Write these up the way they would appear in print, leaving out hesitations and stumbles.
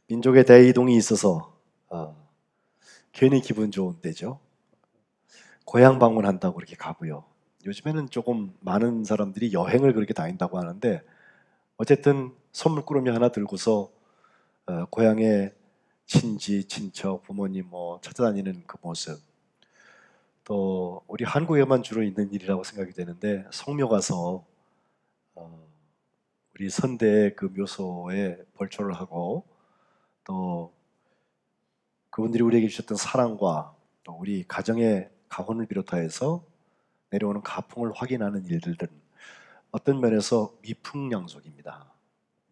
민족의 대이동이 있어서 괜히 기분 좋은 때죠. 고향 방문한다고 그렇게 가고요. 요즘에는 조금 많은 사람들이 여행을 그렇게 다닌다고 하는데 어쨌든 선물꾸러미 하나 들고서 고향의 친지, 친척, 부모님 찾아다니는 그 모습, 또 우리 한국에만 주로 있는 일이라고 생각이 되는데 성묘 가서 우리 선대의 그 묘소에 벌초를 하고 또 그분들이 우리에게 주셨던 사랑과 또 우리 가정의 가혼을 비롯하여서 내려오는 가풍을 확인하는 일들은 어떤 면에서 미풍양속입니다.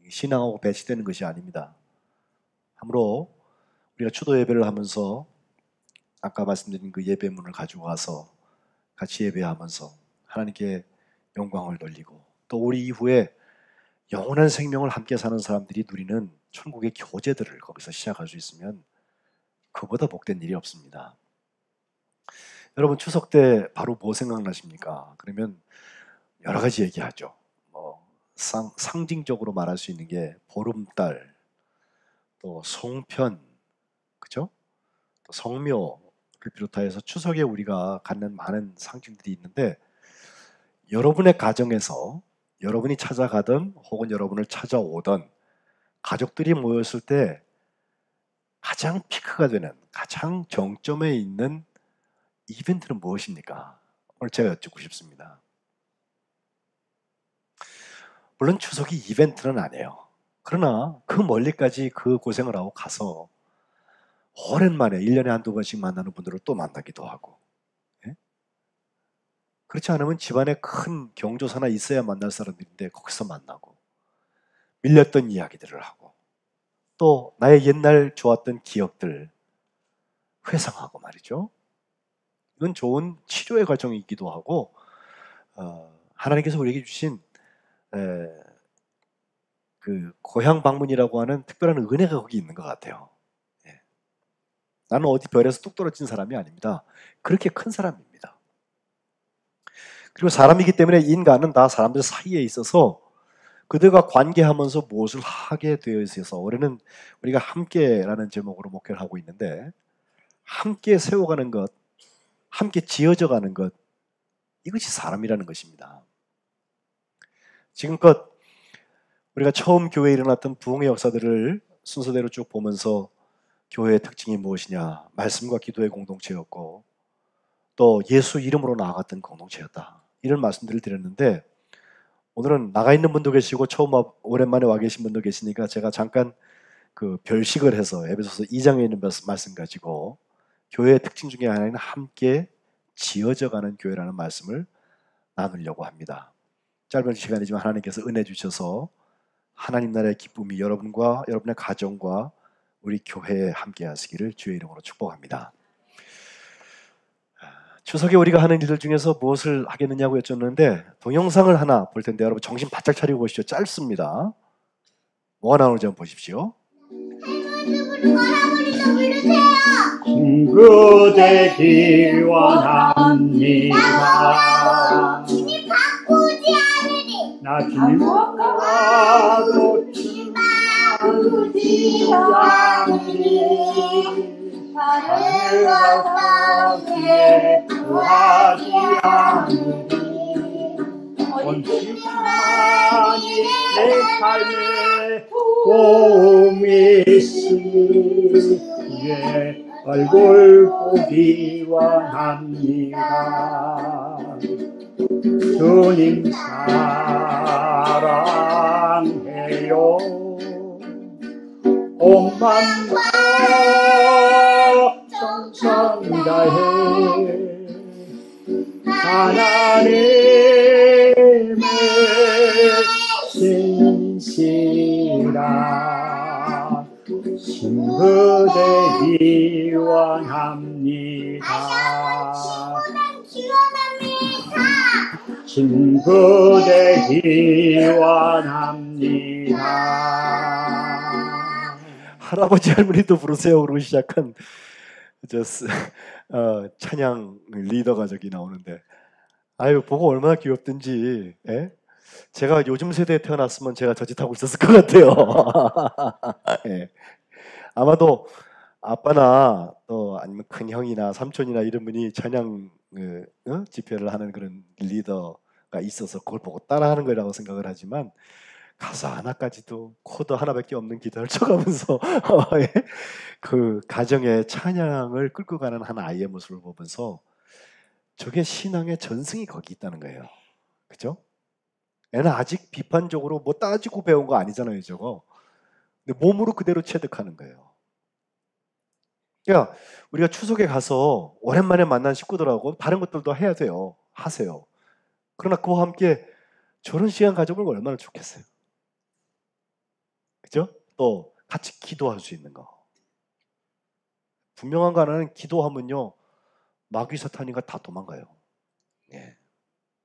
신앙하고 배치되는 것이 아닙니다. 함으로 우리가 추도 예배를 하면서 아까 말씀드린 그 예배문을 가지고 와서 같이 예배하면서 하나님께 영광을 돌리고 또 우리 이후에 영원한 생명을 함께 사는 사람들이 누리는 천국의 교제들을 거기서 시작할 수 있으면 그보다 복된 일이 없습니다. 여러분 추석 때 바로 뭐 생각나십니까? 그러면 여러 가지 얘기하죠. 상징적으로 말할 수 있는 게 보름달, 또 송편, 그죠? 또 성묘를 비롯하여서 추석에 우리가 갖는 많은 상징들이 있는데 여러분의 가정에서 여러분이 찾아가던 혹은 여러분을 찾아오던 가족들이 모였을 때 가장 피크가 되는 가장 정점에 있는 이벤트는 무엇입니까? 오늘 제가 여쭙고 싶습니다. 물론 추석이 이벤트는 아니에요. 그러나 그 멀리까지 그 고생을 하고 가서 오랜만에 1년에 한두 번씩 만나는 분들을 또 만나기도 하고, 예? 그렇지 않으면 집안에 큰 경조사나 있어야 만날 사람들인데 거기서 만나고 밀렸던 이야기들을 하고 또 나의 옛날 좋았던 기억들 회상하고 말이죠. 이건 좋은 치료의 과정이기도 하고 하나님께서 우리에게 주신 그 고향 방문이라고 하는 특별한 은혜가 거기 있는 것 같아요. 예. 나는 어디 별에서 뚝 떨어진 사람이 아닙니다. 그렇게 큰 사람입니다. 그리고 사람이기 때문에 인간은 다 사람들 사이에 있어서 그들과 관계하면서 무엇을 하게 되어 있어서 올해는 우리가 함께라는 제목으로 목회를 하고 있는데 함께 세워가는 것, 함께 지어져가는 것, 이것이 사람이라는 것입니다. 지금껏 우리가 처음 교회에 일어났던 부흥의 역사들을 순서대로 쭉 보면서 교회의 특징이 무엇이냐, 말씀과 기도의 공동체였고 또 예수 이름으로 나아갔던 공동체였다, 이런 말씀들을 드렸는데 오늘은 나가 있는 분도 계시고 처음 오랜만에 와 계신 분도 계시니까 제가 잠깐 그 별식을 해서 에베소서 2장에 있는 말씀 가지고 교회의 특징 중에 하나는 함께 지어져가는 교회라는 말씀을 나누려고 합니다. 짧은 시간이지만 하나님께서 은혜 주셔서 하나님 나라의 기쁨이 여러분과 여러분의 가정과 우리 교회에 함께 하시기를 주의 이름으로 축복합니다. 추석에 우리가 하는 일들 중에서 무엇을 하겠느냐고 여쭙는데 동영상을 하나 볼 텐데 여러분 정신 바짝 차리고 보시죠. 짧습니다. 뭐가 나오는지 한번 보십시오. 친구 되기 원합니다. 주님 바꾸지 않으리. 나 주님 바꾸지 않으리. 하늘과 땅에 구하지 않으리. 온전히 내 삶의 보미스의 얼굴 보기 원합니다. 주님 사랑해요. 온 마음으로 정성 다해 하나님의 신실한 친구 되기 원합니다. 친구 되기 원합니다. 할아버지 할머니도 부르세요 그러고 시작한 찬양 리더가 저기 나오는데 아유 보고 얼마나 귀엽든지. 예? 제가 요즘 세대에 태어났으면 제가 저짓하고 있었을 것 같아요. 예. 아마도 아빠나 또 아니면 큰 형이나 삼촌이나 이런 분이 찬양 집회를 하는 그런 리더가 있어서 그걸 보고 따라하는 거라고 생각을 하지만 가사 하나까지도 코드 하나밖에 없는 기타를 쳐가면서 예? 그 가정의 찬양을 끌고 가는 한 아이의 모습을 보면서 저게 신앙의 전승이 거기 있다는 거예요. 그죠? 애는 아직 비판적으로 뭐 따지고 배운 거 아니잖아요, 저거. 근데 몸으로 그대로 체득하는 거예요. 그러니까 우리가 추석에 가서 오랜만에 만난 식구들하고 다른 것들도 해야 돼요. 하세요. 그러나 그와 함께 저런 시간 가져보면 얼마나 좋겠어요. 그죠? 또 같이 기도할 수 있는 거. 분명한 거 하나는 기도하면요. 마귀 사탄이가 다 도망가요. 예.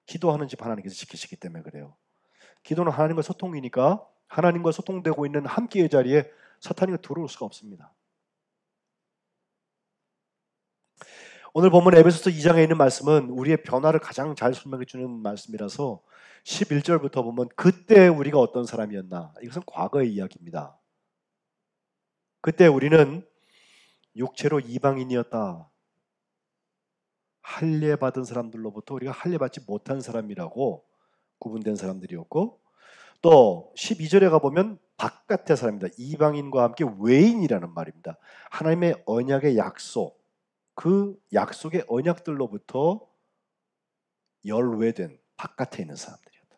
기도하는 집 하나님께서 지키시기 때문에 그래요. 기도는 하나님과 소통이니까 하나님과 소통되고 있는 함께의 자리에 사탄이가 들어올 수가 없습니다. 오늘 본문 에베소서 2장에 있는 말씀은 우리의 변화를 가장 잘 설명해 주는 말씀이라서 11절부터 보면 그때 우리가 어떤 사람이었나, 이것은 과거의 이야기입니다. 그때 우리는 육체로 이방인이었다. 할례 받은 사람들로부터 우리가 할례 받지 못한 사람이라고 구분된 사람들이었고, 또 12절에 가보면 바깥의 사람입니다. 이방인과 함께 외인이라는 말입니다. 하나님의 언약의 약속, 그 약속의 언약들로부터 열외된 바깥에 있는 사람들이었다.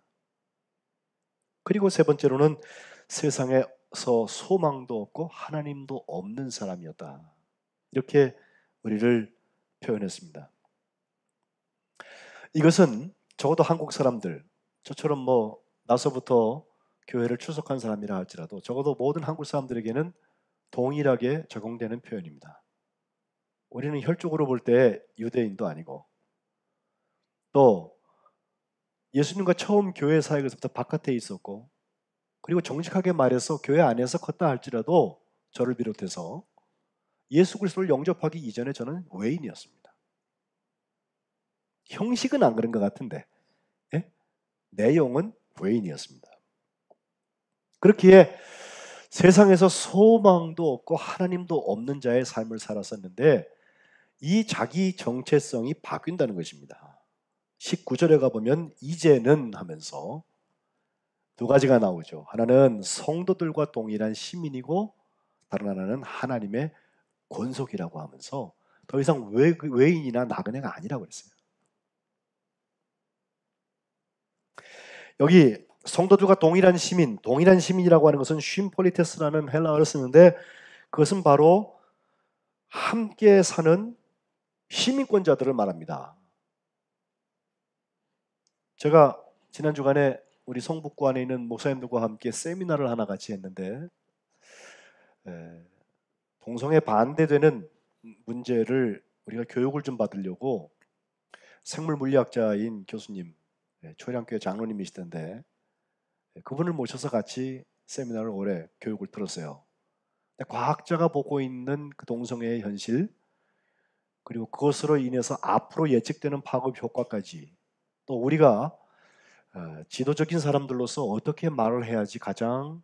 그리고 세 번째로는 세상에서 소망도 없고 하나님도 없는 사람이었다. 이렇게 우리를 표현했습니다. 이것은 적어도 한국 사람들, 저처럼 뭐 나서부터 교회를 출석한 사람이라 할지라도 적어도 모든 한국 사람들에게는 동일하게 적용되는 표현입니다. 우리는 혈족으로 볼 때 유대인도 아니고, 또 예수님과 처음 교회 사역에서부터 바깥에 있었고, 그리고 정직하게 말해서 교회 안에서 컸다 할지라도 저를 비롯해서 예수 그리스도를 영접하기 이전에 저는 외인이었습니다. 형식은 안 그런 것 같은데 내용은 외인이었습니다. 그렇기에 세상에서 소망도 없고 하나님도 없는 자의 삶을 살았었는데 이 자기 정체성이 바뀐다는 것입니다. 19절에 가보면 이제는 하면서 두 가지가 나오죠. 하나는 성도들과 동일한 시민이고 다른 하나는 하나님의 권속이라고 하면서 더 이상 외인이나 나그네가 아니라고 그랬어요. 여기 성도들과 동일한 시민, 동일한 시민이라고 하는 것은 쉼폴리테스라는 헬라어를 쓰는데 그것은 바로 함께 사는 시민권자들을 말합니다. 제가 지난 주간에 우리 성북구 안에 있는 목사님들과 함께 세미나를 하나 같이 했는데 동성애 반대되는 문제를 우리가 교육을 좀 받으려고 생물물리학자인 교수님, 초량교회 장로님이시던데 그분을 모셔서 같이 세미나를 올해 교육을 들었어요. 과학자가 보고 있는 그 동성애의 현실, 그리고 그것으로 인해서 앞으로 예측되는 파급 효과까지, 또 우리가 지도적인 사람들로서 어떻게 말을 해야지 가장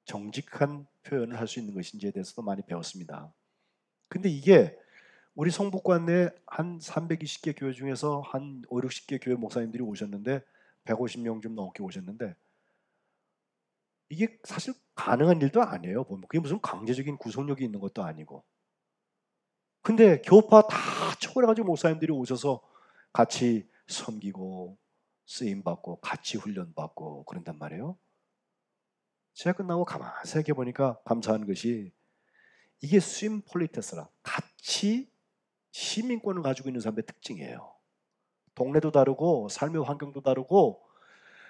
정직한 표현을 할 수 있는 것인지에 대해서도 많이 배웠습니다. 근데 이게 우리 성북관 내 한 320개 교회 중에서 한 5, 60개 교회 목사님들이 오셨는데 150명 좀 넘게 오셨는데 이게 사실 가능한 일도 아니에요. 그게 무슨 강제적인 구속력이 있는 것도 아니고. 근데 교파 다 초월해가지고 목사님들이 오셔서 같이 섬기고 쓰임받고 같이 훈련받고 그런단 말이에요. 제가 끝나고 가만히 생각해 보니까 감사한 것이 이게 쉼폴리테스라 같이 시민권을 가지고 있는 사람의 특징이에요. 동네도 다르고 삶의 환경도 다르고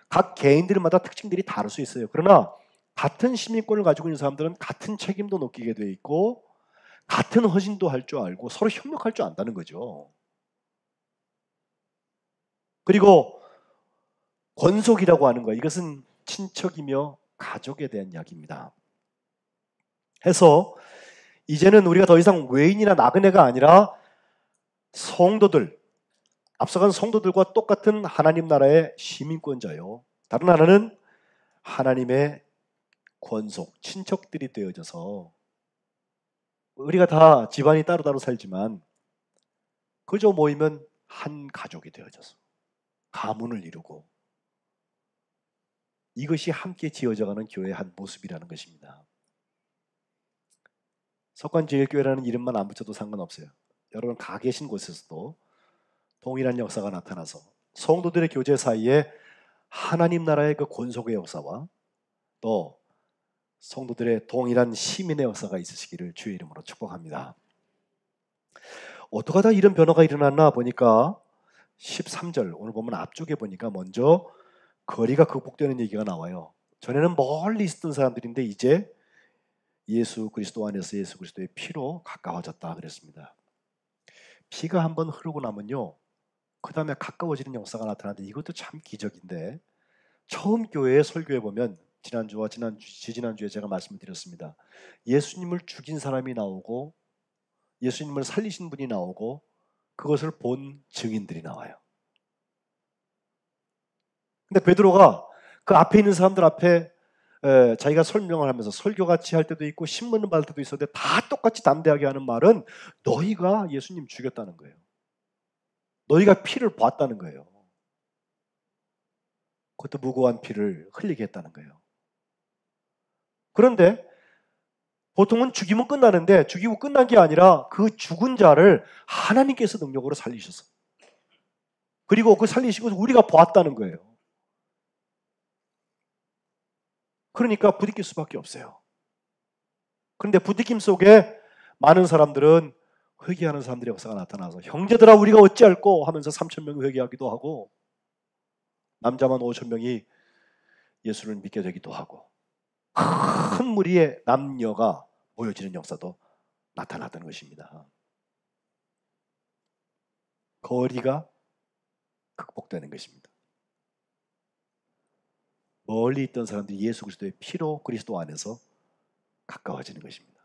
각 개인들마다 특징들이 다를 수 있어요. 그러나 같은 시민권을 가지고 있는 사람들은 같은 책임도 느끼게 돼 있고 같은 헌신도 할 줄 알고 서로 협력할 줄 안다는 거죠. 그리고 권속이라고 하는 거, 이것은 친척이며 가족에 대한 이야기입니다. 해서 이제는 우리가 더 이상 외인이나 나그네가 아니라 성도들, 앞서간 성도들과 똑같은 하나님 나라의 시민권자요. 다른 하나는 하나님의 권속, 친척들이 되어져서 우리가 다 집안이 따로따로 살지만 그저 모이면 한 가족이 되어져서 가문을 이루고 이것이 함께 지어져가는 교회의 한 모습이라는 것입니다. 석관제일교회라는 이름만 안 붙여도 상관없어요. 여러분 가 계신 곳에서도 동일한 역사가 나타나서 성도들의 교제 사이에 하나님 나라의 그 권속의 역사와 또 성도들의 동일한 시민의 역사가 있으시기를 주의 이름으로 축복합니다. 어떻게 하다 이런 변화가 일어났나 보니까 13절 오늘 보면 앞쪽에 보니까 먼저 거리가 극복되는 얘기가 나와요. 전에는 멀리 있었던 사람들인데 이제 예수 그리스도 안에서 예수 그리스도의 피로 가까워졌다 그랬습니다. 피가 한번 흐르고 나면요 그 다음에 가까워지는 역사가 나타나는데 이것도 참 기적인데 처음 교회에 설교해 보면 지난주와 지지난주에 제가 말씀을 드렸습니다. 예수님을 죽인 사람이 나오고 예수님을 살리신 분이 나오고 그것을 본 증인들이 나와요. 근데 베드로가 그 앞에 있는 사람들 앞에 자기가 설명을 하면서 설교같이 할 때도 있고 신문을 받을 때도 있었는데 다 똑같이 담대하게 하는 말은 너희가 예수님 죽였다는 거예요. 너희가 피를 봤다는 거예요. 그것도 무고한 피를 흘리게 했다는 거예요. 그런데 보통은 죽이면 끝나는데 죽이고 끝난 게 아니라 그 죽은 자를 하나님께서 능력으로 살리셨어. 그리고 그 살리시고 우리가 보았다는 거예요. 그러니까 부딪힐 수밖에 없어요. 그런데 부딪힘 속에 많은 사람들은 회개하는 사람들의 역사가 나타나서 형제들아 우리가 어찌할꼬 하면서 3,000명이 회개하기도 하고 남자만 5,000명이 예수를 믿게 되기도 하고 큰 무리의 남녀가 모여지는 역사도 나타났던 것입니다. 거리가 극복되는 것입니다. 멀리 있던 사람들이 예수 그리스도의 피로 그리스도 안에서 가까워지는 것입니다.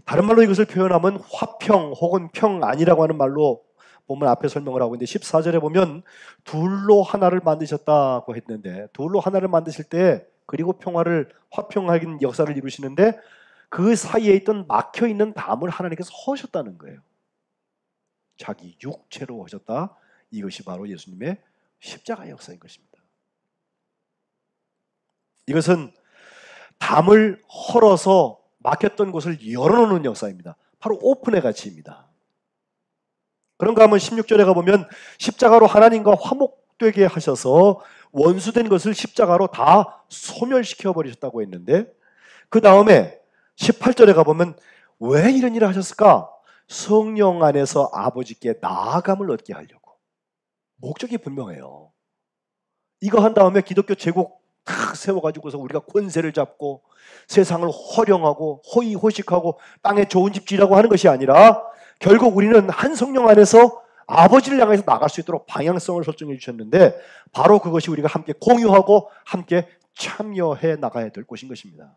다른 말로 이것을 표현하면 화평 혹은 평안이라고 하는 말로 보면 앞에 설명을 하고 있는데 14절에 보면 둘로 하나를 만드셨다고 했는데 둘로 하나를 만드실 때 그리고 평화를 화평하긴 역사를 이루시는데 그 사이에 있던 막혀있는 담을 하나님께서 허셨다는 거예요. 자기 육체로 허셨다. 이것이 바로 예수님의 십자가의 역사인 것입니다. 이것은 담을 헐어서 막혔던 곳을 열어놓는 역사입니다. 바로 오픈의 가치입니다. 그런가 하면 16절에 가보면 십자가로 하나님과 화목되게 하셔서 원수된 것을 십자가로 다 소멸시켜 버리셨다고 했는데 그 다음에 18절에 가보면 왜 이런 일을 하셨을까? 성령 안에서 아버지께 나아감을 얻게 하려고. 목적이 분명해요. 이거 한 다음에 기독교 제국 탁 세워가지고서 우리가 권세를 잡고 세상을 호령하고 호의호식하고 땅에 좋은 집 지으라고 하는 것이 아니라 결국 우리는 한 성령 안에서 아버지를 향해서 나갈 수 있도록 방향성을 설정해 주셨는데 바로 그것이 우리가 함께 공유하고 함께 참여해 나가야 될 곳인 것입니다.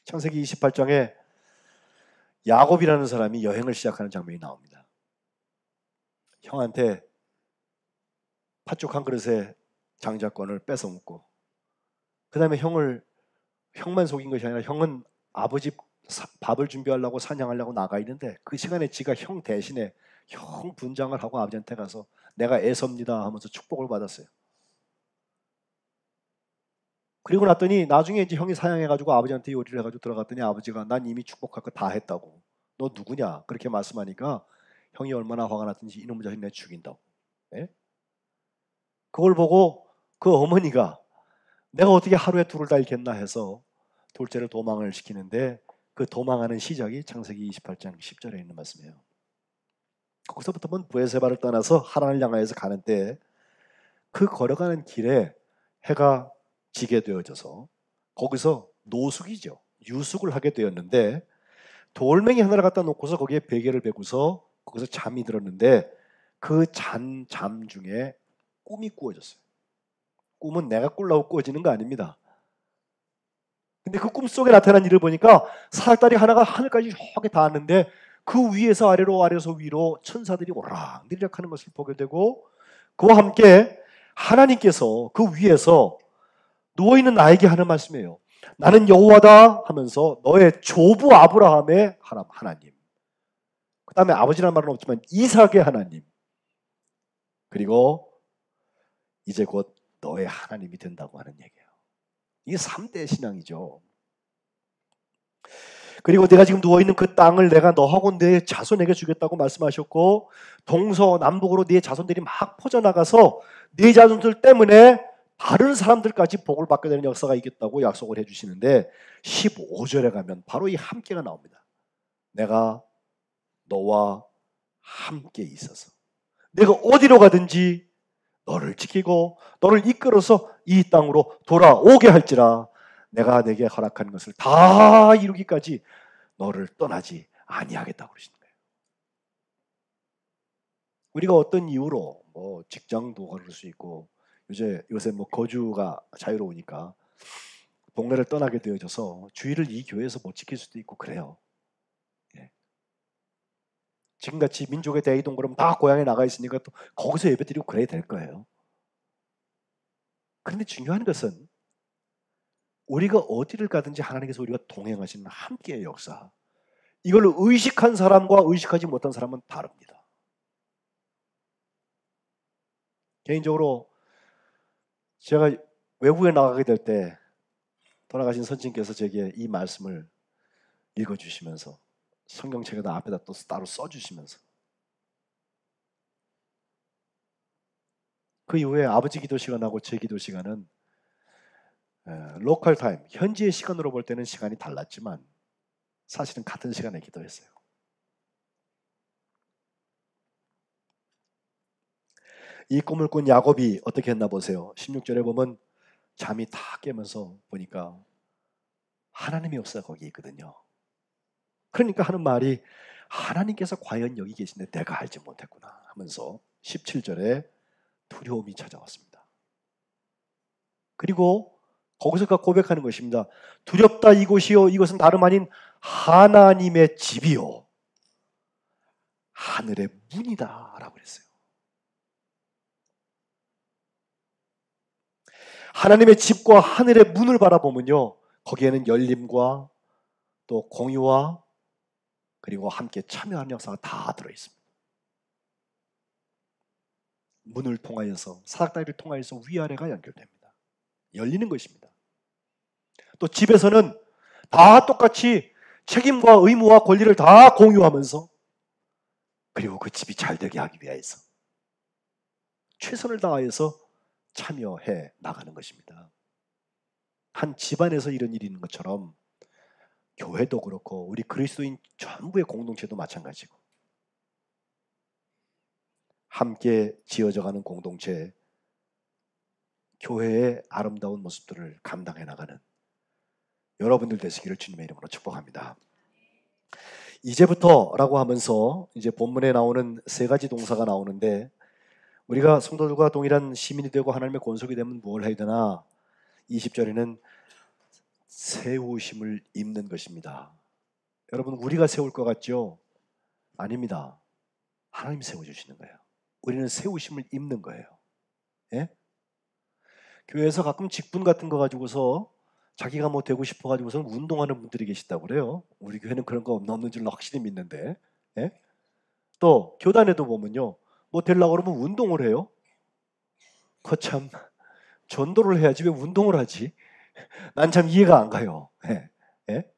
창세기 28장에 야곱이라는 사람이 여행을 시작하는 장면이 나옵니다. 형한테 팥죽 한 그릇에 장자권을 뺏어 먹고 그 다음에 형만 속인 것이 아니라 형은 아버지 밥을 준비하려고 사냥하려고 나가 있는데 그 시간에 지가 형 대신에 형 분장을 하고 아버지한테 가서 내가 애섭니다 하면서 축복을 받았어요. 그리고 났더니 나중에 이제 형이 사양해가지고 아버지한테 요리를 해가지고 들어갔더니 아버지가 난 이미 축복할 거 다 했다고. 너 누구냐? 그렇게 말씀하니까 형이 얼마나 화가 났든지 이놈의 자식 내 죽인다고. 네? 그걸 보고 그 어머니가 내가 어떻게 하루에 둘을 다 잃겠나 해서 둘째를 도망을 시키는데 그 도망하는 시작이 창세기 28장 10절에 있는 말씀이에요. 거기서부터 보면 브에세바를 떠나서 하란을 향하여서 가는 때 그 걸어가는 길에 해가 지게 되어져서 거기서 노숙이죠. 유숙을 하게 되었는데 돌멩이 하나를 갖다 놓고서 거기에 베개를 베고서 거기서 잠이 들었는데 그 잠 중에 꿈이 꾸어졌어요. 꿈은 내가 꾸려고 꾸어지는 거 아닙니다. 근데 그 꿈속에 나타난 일을 보니까 사닥다리 하나가 하늘까지 저기 닿았는데 그 위에서 아래로 아래에서 위로 천사들이 오락내리락 하는 것을 보게 되고 그와 함께 하나님께서 그 위에서 누워있는 나에게 하는 말씀이에요. 나는 여호와다 하면서 너의 조부 아브라함의 하나님, 그 다음에 아버지라는 말은 없지만 이삭의 하나님, 그리고 이제 곧 너의 하나님이 된다고 하는 얘기예요. 이게 3대 신앙이죠. 그리고 내가 지금 누워있는 그 땅을 내가 너하고 내 자손에게 주겠다고 말씀하셨고, 동서남북으로 네 자손들이 막 퍼져나가서 네 자손들 때문에 다른 사람들까지 복을 받게 되는 역사가 있겠다고 약속을 해주시는데, 15절에 가면 바로 이 함께가 나옵니다. 내가 너와 함께 있어서 내가 어디로 가든지 너를 지키고 너를 이끌어서 이 땅으로 돌아오게 할지라, 내가 내게 허락한 것을 다 이루기까지 너를 떠나지 아니하겠다고 그러시는 거예요. 우리가 어떤 이유로 뭐 직장도 그럴 수 있고, 요새 뭐 거주가 자유로우니까 동네를 떠나게 되어져서 주일을 이 교회에서 못 지킬 수도 있고 그래요. 예. 지금같이 민족의 대이동그럼 다 고향에 나가 있으니까 또 거기서 예배드리고 그래야 될 거예요. 그런데 중요한 것은 우리가 어디를 가든지 하나님께서 우리가 동행하시는 함께의 역사, 이걸 의식한 사람과 의식하지 못한 사람은 다릅니다. 개인적으로 제가 외국에 나가게 될 때 돌아가신 선생님께서 제게 이 말씀을 읽어주시면서 성경책에다 앞에다 또 따로 써주시면서, 그 이후에 아버지 기도 시간하고 제 기도 시간은 로컬 타임, 현지의 시간으로 볼 때는 시간이 달랐지만 사실은 같은 시간에 기도했어요. 이 꿈을 꾼 야곱이 어떻게 했나 보세요. 16절에 보면 잠이 다 깨면서 보니까 하나님의 역사가 거기 있거든요. 그러니까 하는 말이, 하나님께서 과연 여기 계신데 내가 알지 못했구나 하면서 17절에 두려움이 찾아왔습니다. 그리고 거기서 고백하는 것입니다. 두렵다 이곳이요, 이것은 다름 아닌 하나님의 집이요 하늘의 문이다 라고 그랬어요. 하나님의 집과 하늘의 문을 바라보면요, 거기에는 열림과 또 공유와 그리고 함께 참여하는 역사가 다 들어있습니다. 문을 통하여서, 사닥다리를 통하여서 위아래가 연결됩니다. 열리는 것입니다. 또 집에서는 다 똑같이 책임과 의무와 권리를 다 공유하면서, 그리고 그 집이 잘 되게 하기 위해서 최선을 다하여서 참여해 나가는 것입니다. 한 집안에서 이런 일이 있는 것처럼 교회도 그렇고 우리 그리스도인 전부의 공동체도 마찬가지고, 함께 지어져가는 공동체, 교회의 아름다운 모습들을 감당해 나가는 여러분들 되시기를 주님의 이름으로 축복합니다. 이제부터라고 하면서 이제 본문에 나오는 세 가지 동사가 나오는데, 우리가 성도들과 동일한 시민이 되고 하나님의 권속이 되면 뭘 해야 되나? 20절에는 세우심을 입는 것입니다. 여러분, 우리가 세울 것 같죠? 아닙니다. 하나님이 세워주시는 거예요. 우리는 세우심을 입는 거예요. 예? 교회에서 가끔 직분 같은 거 가지고서 자기가 뭐 되고 싶어 가지고서 운동하는 분들이 계시다고 그래요. 우리 교회는 그런 거 없는 줄 확실히 믿는데. 예? 또 교단에도 보면요, 뭐 되려고 그러면 운동을 해요. 거참, 전도를 해야지 왜 운동을 하지? 난 참 이해가 안 가요. 예? 예?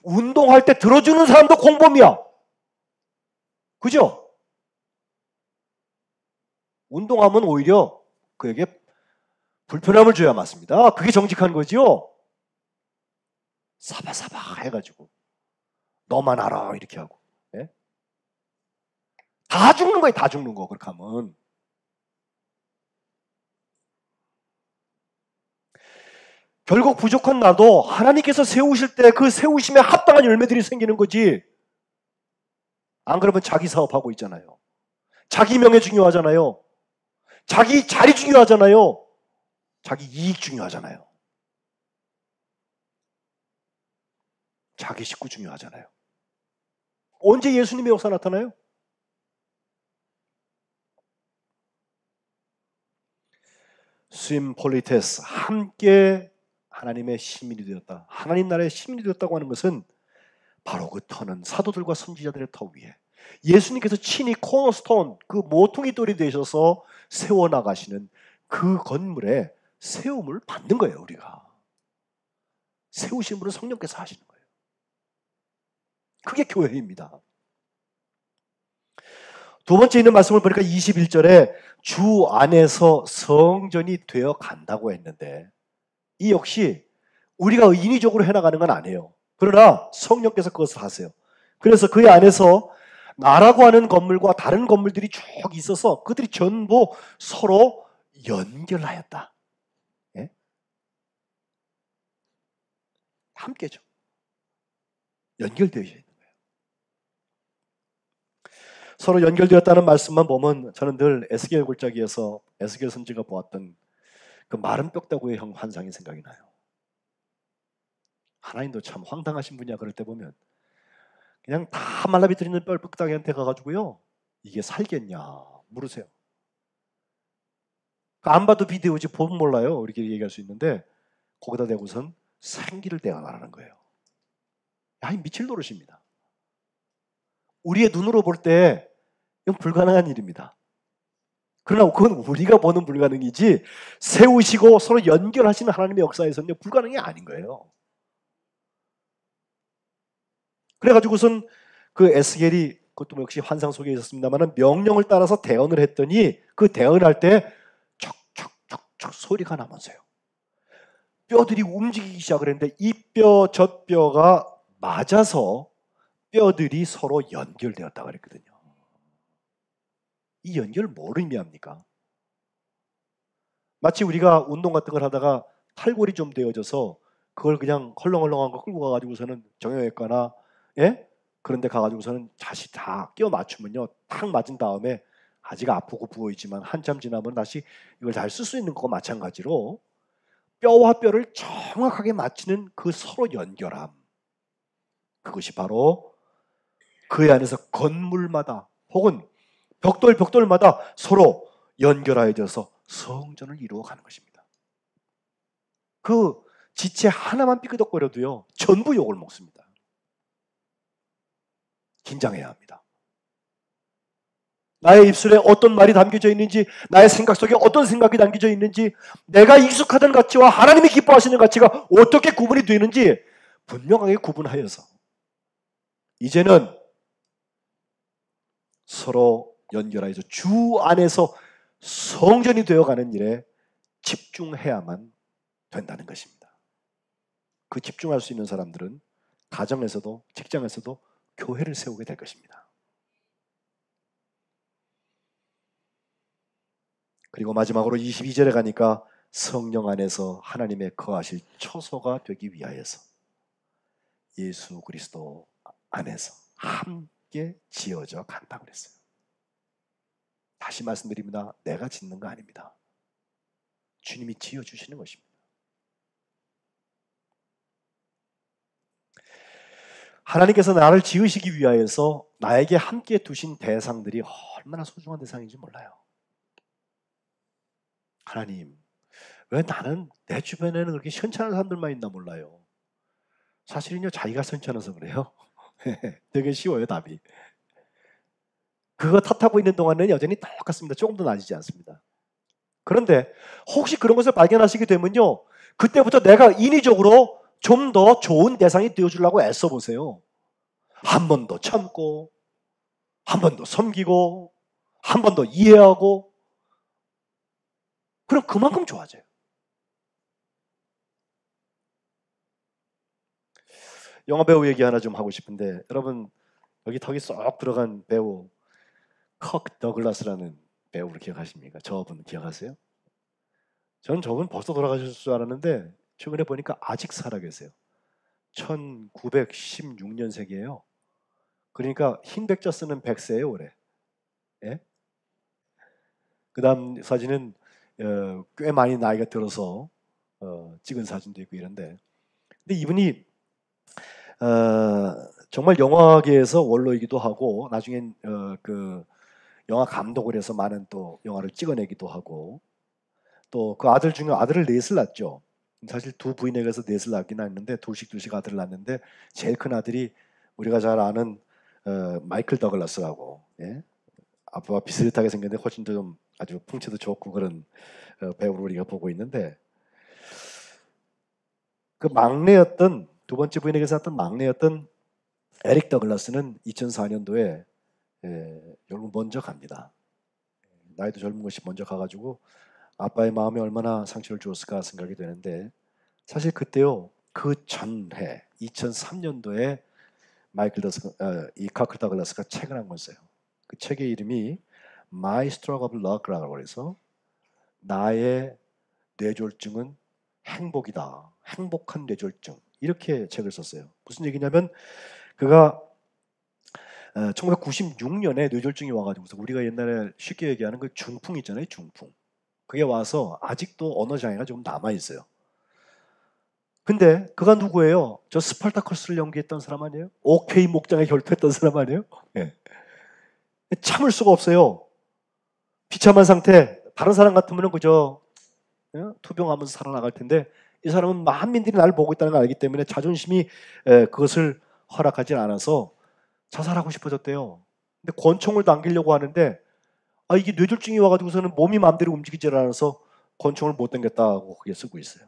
운동할 때 들어주는 사람도 공범이야. 그죠? 운동하면 오히려 그에게 불편함을 줘야 맞습니다. 그게 정직한 거지요. 사바사바 해가지고 너만 알아 이렇게 하고, 예? 다 죽는 거예요. 다 죽는 거. 그렇게 하면 결국 부족한 나도 하나님께서 세우실 때 그 세우심에 합당한 열매들이 생기는 거지. 안 그러면 자기 사업하고 있잖아요. 자기 명예 중요하잖아요. 자기 자리 중요하잖아요. 자기 이익 중요하잖아요. 자기 식구 중요하잖아요. 언제 예수님의 역사 나타나요? 심폴리테스, 함께 하나님의 시민이 되었다. 하나님 나라의 시민이 되었다고 하는 것은 바로 그 터는 사도들과 선지자들의 터 위에 예수님께서 친히 코너스톤, 그 모퉁이 돌이 되셔서 세워나가시는 그 건물에 세움을 받는 거예요. 우리가 세우신 분은 성령께서 하시는 거예요. 그게 교회입니다. 두 번째 있는 말씀을 보니까 21절에 주 안에서 성전이 되어 간다고 했는데, 이 역시 우리가 인위적으로 해나가는 건 아니에요. 그러나 성령께서 그것을 하세요. 그래서 그 안에서 나라고 하는 건물과 다른 건물들이 쭉 있어서 그들이 전부 서로 연결하였다. 예? 함께죠. 연결되어 있는 거예요. 서로 연결되었다는 말씀만 보면 저는 늘 에스겔 골짜기에서 에스겔 선지가 보았던 그 마른 뼈다구의 형 환상이 생각이 나요. 하나님도 참 황당하신 분이야. 그럴 때 보면 그냥 다 말라비틀리는 뼈다귀한테 가가지고요, 이게 살겠냐 물으세요. 안 봐도 비디오지 보면 몰라요. 이렇게 얘기할 수 있는데 거기다 대고선 생기를 대하라는 거예요. 야, 이 미칠 노릇입니다. 우리의 눈으로 볼 때 이건 불가능한 일입니다. 그러나 그건 우리가 보는 불가능이지 세우시고 서로 연결하시는 하나님의 역사에서는 불가능이 아닌 거예요. 그래가지고선 그 에스겔이, 그것도 역시 환상 속에 있었습니다만, 명령을 따라서 대언을 했더니 그 대언할 때 척척척척 소리가 나면서요, 뼈들이 움직이기 시작을 했는데 이 뼈 저 뼈가 맞아서 뼈들이 서로 연결되었다 그랬거든요. 이 연결을 뭘 의미합니까? 마치 우리가 운동 같은 걸 하다가 탈골이 좀 되어져서 그걸 그냥 헐렁헐렁한 거 끌고 가가지고서는 정형외과나 그런 데 가가지고서는 다시 다 끼워 맞추면요, 탁 맞은 다음에 아직 아프고 부어있지만 한참 지나면 다시 이걸 잘 쓸 수 있는 것과 마찬가지로 뼈와 뼈를 정확하게 맞추는 그 서로 연결함, 그것이 바로 그 안에서 건물마다 혹은 벽돌마다 서로 연결하여져서 성전을 이루어가는 것입니다. 그 지체 하나만 삐그덕거려도요 전부 욕을 먹습니다. 긴장해야 합니다. 나의 입술에 어떤 말이 담겨져 있는지, 나의 생각 속에 어떤 생각이 담겨져 있는지, 내가 익숙하던 가치와 하나님이 기뻐하시는 가치가 어떻게 구분이 되는지 분명하게 구분하여서 이제는 서로 연결하여서 주 안에서 성전이 되어가는 일에 집중해야만 된다는 것입니다. 그 집중할 수 있는 사람들은 가정에서도 직장에서도 교회를 세우게 될 것입니다. 그리고 마지막으로 22절에 가니까 성령 안에서 하나님의 거하실 처소가 되기 위하여서 예수 그리스도 안에서 함께 지어져 간다고 그랬어요. 다시 말씀드립니다. 내가 짓는 거 아닙니다. 주님이 지어주시는 것입니다. 하나님께서 나를 지으시기 위하여서 나에게 함께 두신 대상들이 얼마나 소중한 대상인지 몰라요. 하나님, 왜 나는 내 주변에는 그렇게 현찮은 사람들만 있나 몰라요. 사실은요, 자기가 현찮아서 그래요. 되게 쉬워요, 답이. 그거 탓하고 있는 동안은 여전히 똑같습니다. 조금도 나아지지 않습니다. 그런데 혹시 그런 것을 발견하시게 되면요, 그때부터 내가 인위적으로 좀 더 좋은 대상이 되어주려고 애써 보세요. 한 번 더 참고, 한 번 더 섬기고, 한 번 더 이해하고, 그럼 그만큼 좋아져요. 영화 배우 얘기 하나 좀 하고 싶은데, 여러분 여기 턱이 쏙 들어간 배우 컥 더글라스라는 배우를 기억하십니까? 저분 기억하세요? 저는 저분 벌써 돌아가셨을 줄 알았는데 최근에 보니까 아직 살아계세요. 1916년생이에요. 그러니까 흰 백자 쓰는 100세예요 올해. 예? 그 다음 사진은 꽤 많이 나이가 들어서 찍은 사진도 있고 이런데, 근데 이분이 정말 영화계에서 원로이기도 하고 나중엔 그 영화 감독을 해서 많은 또 영화를 찍어내기도 하고, 또 그 아들 중에 아들을 넷을 낳죠. 사실 두 부인에게서 넷을 낳긴 했는데 둘씩 아들을 낳는데 제일 큰 아들이 우리가 잘 아는 마이클 더글라스라고, 예? 아빠와 비슷하게 생겼는데 훨씬 더 좀 아주 풍채도 좋고 그런 배우를 우리가 보고 있는데, 그 막내였던 두 번째 부인에게서 낳았던 막내였던 에릭 더글라스는 2004년도에 결국 먼저 갑니다. 나이도 젊은 것이 먼저 가가지고 아빠의 마음에 얼마나 상처를 주었을까 생각이 되는데, 사실 그때요, 그 전해 2003년도에 이 카크 더글라스가 책을 한 권 써요. 그 책의 이름이 My Stroke of Luck라고 해서 나의 뇌졸중은 행복이다. 행복한 뇌졸중. 이렇게 책을 썼어요. 무슨 얘기냐면 그가 1996년에 뇌졸중이 와가지고서 우리가 옛날에 쉽게 얘기하는 그 중풍 있잖아요. 중풍. 그게 와서 아직도 언어 장애가 좀 남아 있어요. 근데 그가 누구예요? 저 스파르타커스를 연기했던 사람 아니에요? 오케이 목장에 결투했던 사람 아니에요? 예. 참을 수가 없어요. 비참한 상태. 다른 사람 같으면 그저 투병하면서 살아나갈 텐데, 이 사람은 만민들이 나를 보고 있다는 걸 알기 때문에 자존심이 그것을 허락하지 않아서 자살하고 싶어졌대요. 근데 권총을 당기려고 하는데 이게 뇌졸중이 와가지고서는 몸이 마음대로 움직이질 않아서 권총을 못 당겼다고 그게 쓰고 있어요.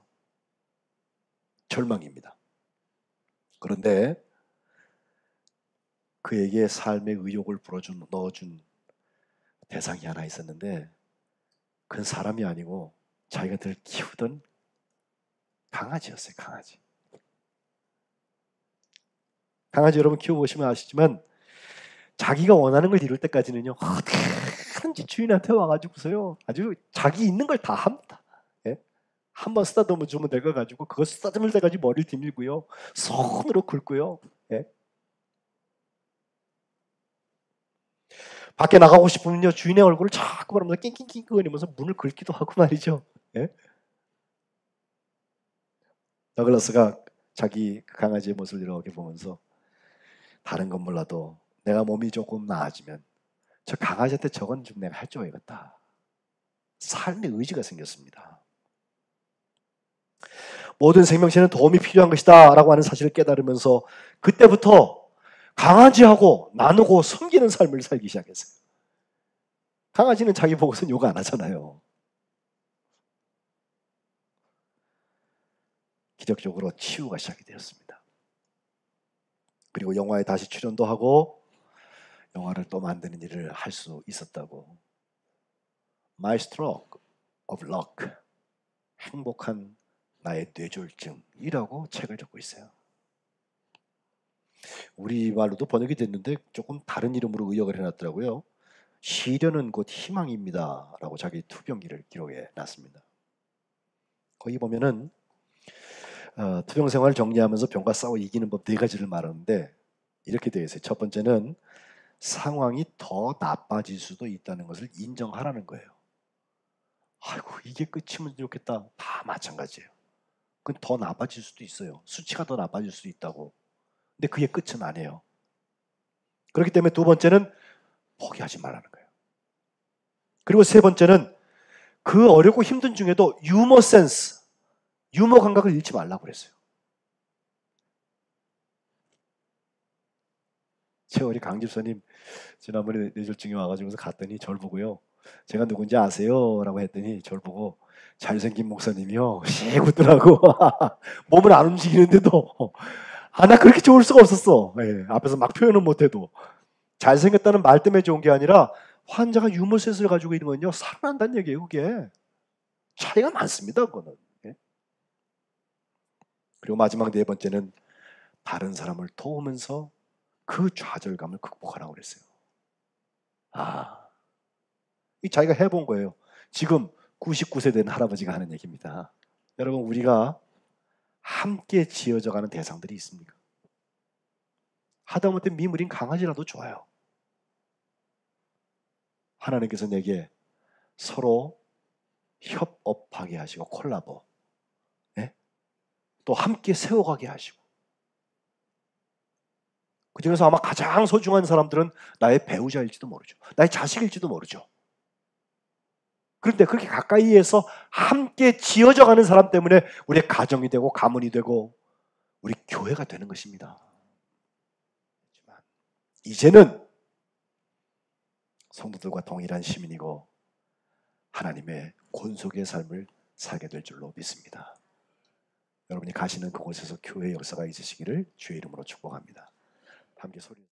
절망입니다. 그런데 그에게 삶의 의욕을 넣어준 대상이 하나 있었는데, 그건 사람이 아니고 자기가 늘 키우던 강아지였어요. 강아지. 강아지 여러분 키워보시면 아시지만 자기가 원하는 걸 이룰 때까지는요, 어떻게 하는지 주인한테 와가지고서요 아주 자기 있는 걸 다 합니다. 예? 한번 쓰다듬어 주면 될 거 가지고 그거 쓰다듬을 때까지 머리를 디밀고요, 손으로 긁고요. 예? 밖에 나가고 싶으면요 주인의 얼굴을 자꾸 바라보면서 낑낑낑거리면서 문을 긁기도 하고 말이죠. 예? 더글라스가 자기 강아지의 모습을 이렇게 보면서 다른 건 몰라도 내가 몸이 조금 나아지면 저 강아지한테 저건 좀 내가 할 줄 알겠다. 삶의 의지가 생겼습니다. 모든 생명체는 도움이 필요한 것이다 라고 하는 사실을 깨달으면서 그때부터 강아지하고 나누고 섬기는 삶을 살기 시작했어요. 강아지는 자기 보고서는 욕 안 하잖아요. 기적적으로 치유가 시작이 되었습니다. 그리고 영화에 다시 출연도 하고 영화를 또 만드는 일을 할 수 있었다고. My Stroke of Luck, 행복한 나의 뇌졸중이라고 책을 적고 있어요. 우리말로도 번역이 됐는데 조금 다른 이름으로 의역을 해놨더라고요. 시련은 곧 희망입니다 라고 자기 투병기를 기록해 놨습니다. 거기 보면은 투병 생활을 정리하면서 병과 싸워 이기는 법 4가지를 말하는데 이렇게 되어 있어요. 첫 번째는 상황이 더 나빠질 수도 있다는 것을 인정하라는 거예요. 아이고 이게 끝이면 좋겠다. 다 마찬가지예요. 그건 더 나빠질 수도 있어요. 수치가 더 나빠질 수도 있다고. 근데 그게 끝은 아니에요. 그렇기 때문에 두 번째는 포기하지 말라는 거예요. 그리고 세 번째는 그 어렵고 힘든 중에도 유머 센스, 유머 감각을 잃지 말라고 그랬어요. 우리 강 집사님 지난번에 뇌졸중이 와가지고 갔더니 저를 보고요, 제가 누군지 아세요? 라고 했더니 저를 보고 잘생긴 목사님이요 씩 웃더라고. 몸을 안 움직이는데도 나 그렇게 좋을 수가 없었어. 예, 앞에서 막 표현은 못해도. 잘생겼다는 말 때문에 좋은 게 아니라 환자가 유머 센스를 가지고 있는 건요 살아난다는 얘기예요. 그게 차이가 많습니다. 그거는. 예? 그리고 마지막 네 번째는 다른 사람을 도우면서 그 좌절감을 극복하라고 그랬어요. 이 자기가 해본 거예요. 지금 99세 된 할아버지가 하는 얘기입니다. 여러분, 우리가 함께 지어져가는 대상들이 있습니까? 하다못해 미물인 강아지라도 좋아요. 하나님께서 내게 서로 협업하게 하시고 콜라보, 네? 또 함께 세워가게 하시고, 그 중에서 아마 가장 소중한 사람들은 나의 배우자일지도 모르죠. 나의 자식일지도 모르죠. 그런데 그렇게 가까이에서 함께 지어져 가는 사람 때문에 우리의 가정이 되고 가문이 되고 우리 교회가 되는 것입니다. 이제는 성도들과 동일한 시민이고 하나님의 권속의 삶을 살게 될 줄로 믿습니다. 여러분이 가시는 그곳에서 교회의 역사가 있으시기를 주의 이름으로 축복합니다. 함께 소리